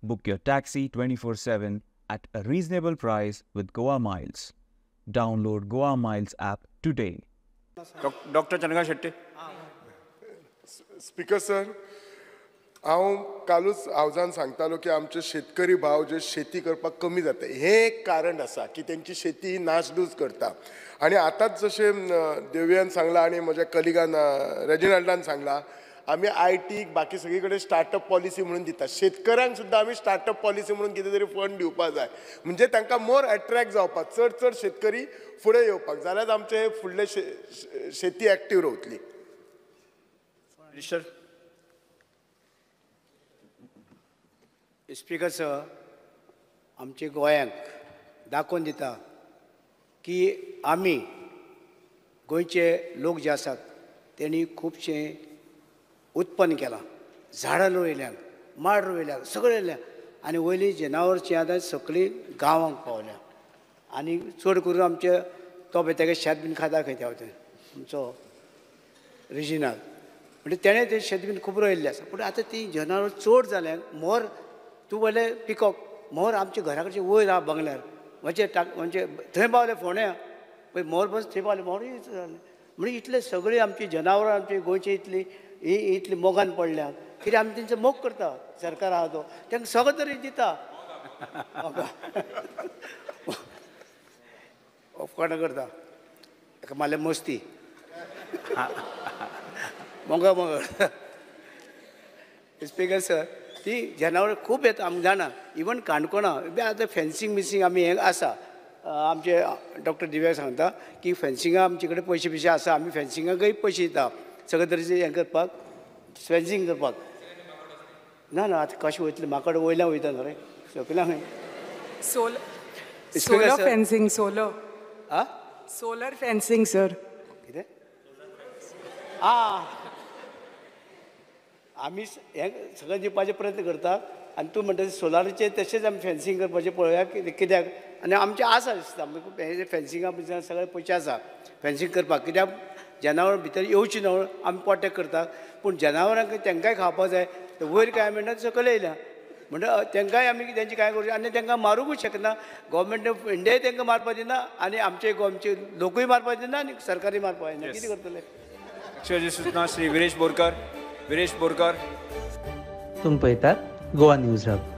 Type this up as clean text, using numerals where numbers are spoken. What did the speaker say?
Book your taxi 24/7 at a reasonable price with Goa Miles. Download Goa Miles app today. Doctor Chandrakant Shetty. Speaker sir, हांव कालूच हावजान सांगतालो की आमचे शेतकरी भाव जे शेती करपाक कमी जाता हे एक कारण आसा की तेंची शेती नासधूस करता. आणि आताच जशें देवयान सांगला आणि म्हज्या कलिगान रेजिनाल्डान सांगला, आमी आयटीक बाकी सगळी कडेन स्टार्टअप पॉलिसी म्हणून दिता. शेतकऱ्यांक सुद्दां आमी स्टार्टअप पॉलिसी म्हणून कितें तरी फंड दिवपाक जाय, म्हणजे तांकां मोर अट्रॅक्ट जावपाक, चड शेतकरी फुडें येवपाक, जाल्यार आमचे फुडले शेती एक्टीव रावतली. मिनिस्टर. स्पीकर सर, आमच्या गोंयांक दाखोवन दिता की आमी गोंयचे लोक जे आसात तेणी खुबशें उत्पन्न केलां. झाडां रोयल्यात, माड रोयल्यात, सगळें रोयल्यात, आनी वयली जनावरची आतां सगळीं गांवांक पावल्या. आनी चड करून आमचे तो तेगे शेत बीन खाता खंय त्या वटेन आमचो रिजिनल, म्हणजे तेणें तें शेत बीन खूब रोयिल्लें आसा. पूण आतां ती जनावर चड जाल्यांक मोर तूं वयले पिकॉक मोर आमच्या घरा कडचे वयर आहा बंगल्यार, म्हणजे थंय पावले फोण्या पळय मोर बस थंय पावले मोर जाले. म्हणजे इतले सगळीं आमची जनावरां आमची गोंयची इतली मोगान पडल्या. कित्याक आमी तेंचो मोग करता, सरकार आहा तो तांकां सगळें तरी दिता. उपकार करता ताका मारले मस्ती मोगा मोगा. स्पीकर सर, ती जनावरां खूब येता आमकां जाणा. इवन काणकोणा बी आतां फेन्सींग मिसींग आमी हें आसा. आमचे डॉक्टर दिव्या सांगता की फेन्सिंगा आमचे कडेन पयशे बिशे आसा, आमी फेन्सिंगाकय पयशे दिता सगळे तरेचे हें करपाक, फेन्सिंग करपाक. ना ना आतां कशें वयतलें, म्हाका वयल्यान वयता न्हू रे सकयल्या खंय. Solar fencing. Solar fencing sir. कितें? आमी हें सगळें दिवपाचे प्रयत्न करता. आनी तूं म्हणटा सोलाराचेर तशेंच आमी फेन्सिंग करपाचें पळोवया कित्याक. आनी आमचें आसा दिसता हे फेन्सिंगा भितर सगळे पयशे आसा फेन्सिंग करपाक. कित्याक जनावर भितर येवची न्हू आमी प्रोटेक्ट करतात. पूण जनावरांक तेंकांय खावपाक जाय, वयर कांय म्हणटा सकयल येयल्या म्हणटा तेंकांय आमी तेंची कांय करूं आनी तेंकां मारूंकूच शकना. गव्हर्मेंट ऑफ इंडियाय तेंकां मारपाक दिना आनी आमचे गोंयचे लोकूय मारपाक दिना आनी सरकारूय मारपाक दिना. कितें करतले? अक्षरजी सूचना श्री विरेश बोरकार. विरेश बोरकार. तुम्ही पळयतात गोवा न्यूज हब.